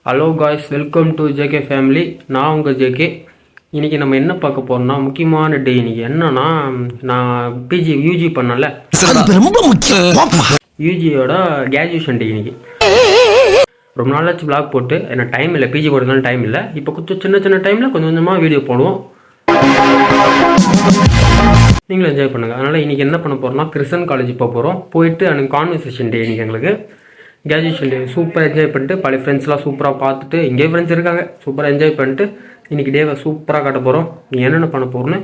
Hello guys, welcome to JK family. நான் உங்கள் JK. இன்றைக்கி நம்ம என்ன பார்க்க போகிறோம்னா, முக்கியமான டே. இன்றைக்கி என்னன்னா, நான் யூஜி பண்ணல, ரொம்ப முக்கியம். யூஜியோட கிராஜுவேஷன் டே இன்னைக்கு. ரொம்ப நாளாச்சு விளாக் போட்டு, ஏன்னா டைம் இல்லை, பிஜி போடுறதுனால டைம் இல்லை. இப்போ கொஞ்சம் சின்ன டைமில் கொஞ்சம் கொஞ்சமாக வீடியோ போடுவோம், நீங்களும் என்ஜாய் பண்ணுங்கள். அதனால் இன்றைக்கி என்ன பண்ண போகிறோம்னா, கிறிஸ்டன் காலேஜ் போக போகிறோம். போயிட்டு எனக்கு கான்வர்சேஷன் டே இன்றைக்கி. எங்களுக்கு கிராஜுவேஷன் டே சூப்பராக என்ஜாய் பண்ணிட்டு, பழைய ஃப்ரெண்ட்ஸ்லாம் சூப்பராக பார்த்துட்டு, இங்கே ஃப்ரெண்ட்ஸ் இருக்காங்க, சூப்பராக என்ஜாய் பண்ணிட்டு இன்றைக்கி டேவை சூப்பராக காட்ட போகிறோம். நீங்கள் என்னென்ன பண்ண போகிறோன்னு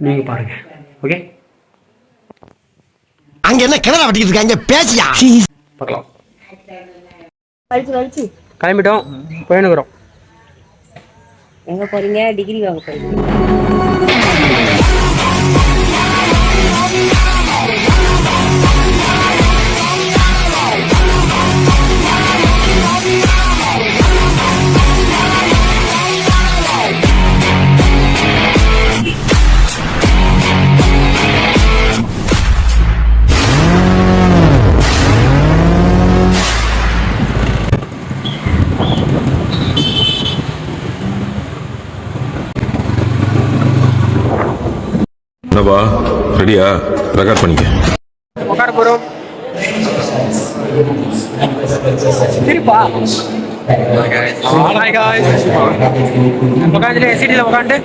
நீங்கள் பாருங்கள். ஓகே, அங்கே என்ன கிணறு வட்டிக்கிட்டு இருக்காங்க, பேசியா பார்க்கலாம். கிளம்பிட்டோம், போயினுக்குறோம். எங்கே போகிறீங்க? டிகிரி வாங்க போகிறீங்க. என்னப்பா, ரெடியா? ரெக்கார்ட் பண்ணிக்க. உட்கார போகிறோம். சரிப்பா, உட்காந்துட்டு எஸ்சிடியில் உட்காந்து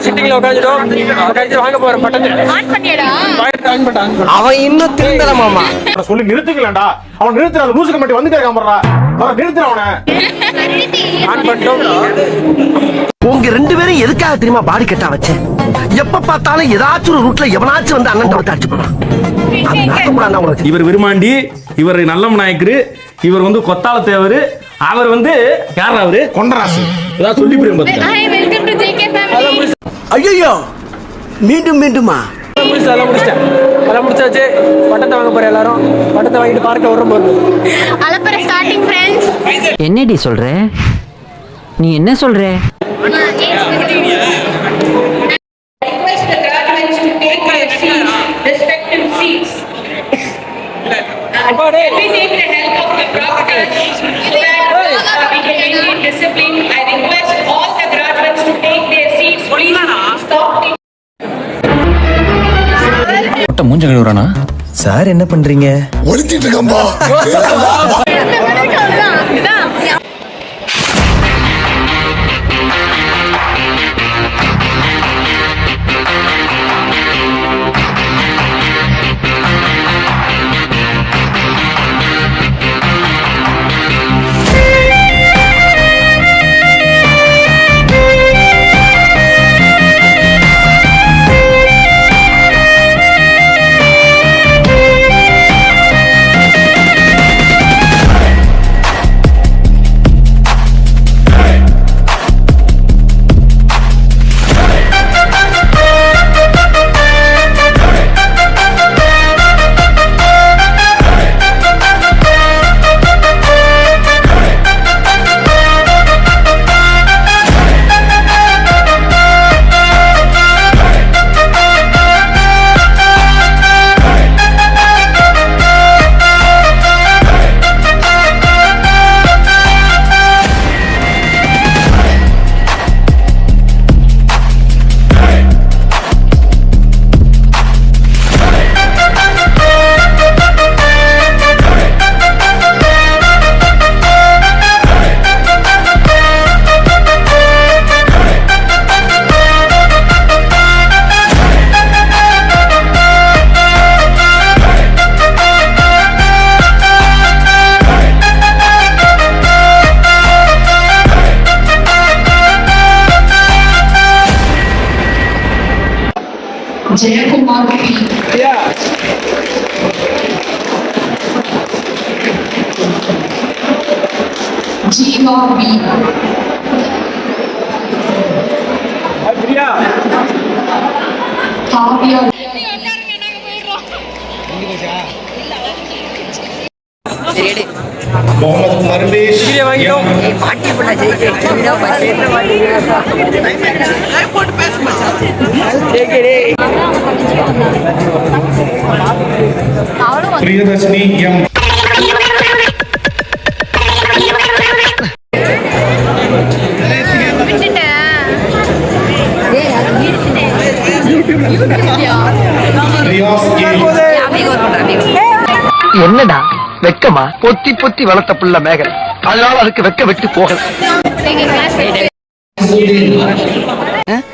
சிட்டிங்கில் உட்காந்துட்டு வாங்க போகிறோம். அவன் இன்னும் திருந்தலமாமா சொல்லி நிறுத்துக்கலடா. அவன் நிறுத்துற அந்த லூசுக்கு மட்டும் வந்துட்டே இருக்காமறா. நிறுத்துற அவனை. ஆன் பண்ணிட்டோம். உங்க ரெண்டு பேரும் எதுக்காக தெரியுமா பாடி கட்டா வச்சேன்? எப்ப பார்த்தாலும் ஏதாச்சும் ஒரு ரூட்ல எவனாச்சும் வந்து அண்ணன் தவிர்த்து அடிச்சு போனான். இவர் விருமாண்டி, இவர் நல்லம் நாயக்கரு, இவர் வந்து கொத்தால தேவர், அவர் வந்து யார்? அவரு கொண்டராசு. ஏதாவது சொல்லி புரியும். ஐயோ, மீண்டும் மீண்டுமா? முடிச்சாச்சு. பட்டத்தை வாங்க போற எல்லாரும். பட்டத்தை வாங்கிட்டு பார்க்க வர போறோம். என்னடி சொல்ற? நீ என்ன சொல்ற? Request the graduates to take their seats, respective seats. Can we take the help of the proctors so that we can maintain discipline? I request all the graduates to take their seats. Please stop. மூஞ்ச கழுவுறானா sir? என்ன பண்றீங்க? ஒளிச்சிட்டு இருக்கம்பா. Jayakumar P. Jiva B. Kavya. Mohammed मरदेश அவர் Priyadarshini M. Riyaz A. என்னடா வெக்கமா பொத்தி பொத்தி வளர்த்த புள்ள மேகல் அதனால அதுக்கு வெக்க விட்டு போகல.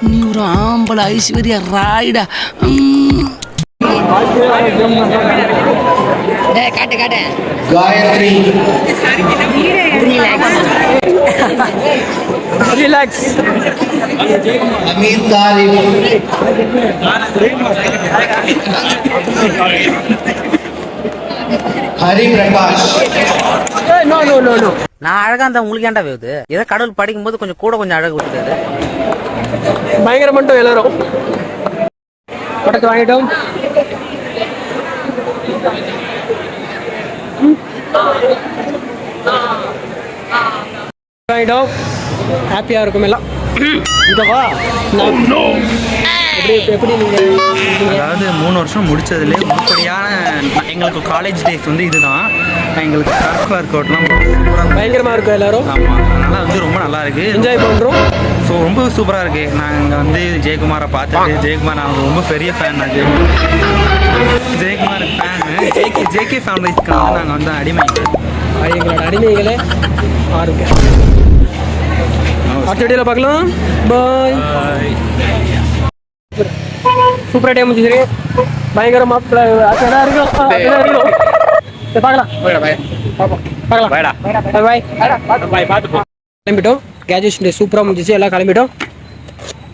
நீ ஒரு ஆம்பளை ஐஸ்வர்யா ராய்டா. காட்டு காட்டு காயத்ரி. ரிலாக்ஸ். அமீர் தாரிக். ஹரி பிரகாஷ். நான் அழகா இருந்தா உங்களுக்கு ஏன்டா வேவுது? ஏதோ கடவுள் படிக்கும் போது கொஞ்சம் அழகு விட்டுது. பயங்கர மட்டும் எல்லாரும் படத்தை வாங்கிட்டோம். வாங்கிட்டோம். ஹாப்பியா இருக்கும் எல்லாம். இதவா எப்படி நீங்க அதாவது 3 வருஷம் முடிச்சதுலேயே உருப்படியான எங்களுக்கு காலேஜ் லைஃப் வந்து இதுதான். எங்களுக்கு டர்ஃப் ஒர்க் அவுட்லாம் பயங்கரமா இருக்கும் எல்லாரும். ஆமாம், அதனால் வந்து ரொம்ப நல்லா இருக்கு, என்ஜாய் பண்றோம். ஸோ ரொம்ப சூப்பராக இருக்கு. நாங்கள் இங்கே வந்து ஜெயக்குமாரை பார்த்துட்டு, ஜெயக்குமார் நான் ரொம்ப பெரிய ஃபேன். நான் ஜெயக்குமார் ஃபேனு. ஜேகே ஃபேமிலிஸ்க்கு வந்து நாங்கள் வந்து அடிமை. எங்களோட அடிமைகளே பாருங்க. அடுத்த வீடியோல பார்க்கலாம். பாய். சூப்பரா டே முடிஞ்சிருக்கு. பயங்கரமா அதான் இருக்கும். பார்க்கலாம். கிளம்பிட்டோம். கிராஜுவேஷன் டே சூப்பராக முடிஞ்சிச்சு. எல்லாம் கிளம்பிட்டோம்.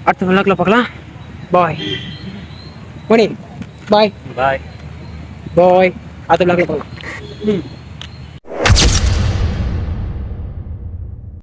அடுத்த விளாக்ல பார்க்கலாம். பாய் மணி. பாய் பாய் பாய். அடுத்த விளாக்ல பார்க்கலாம்.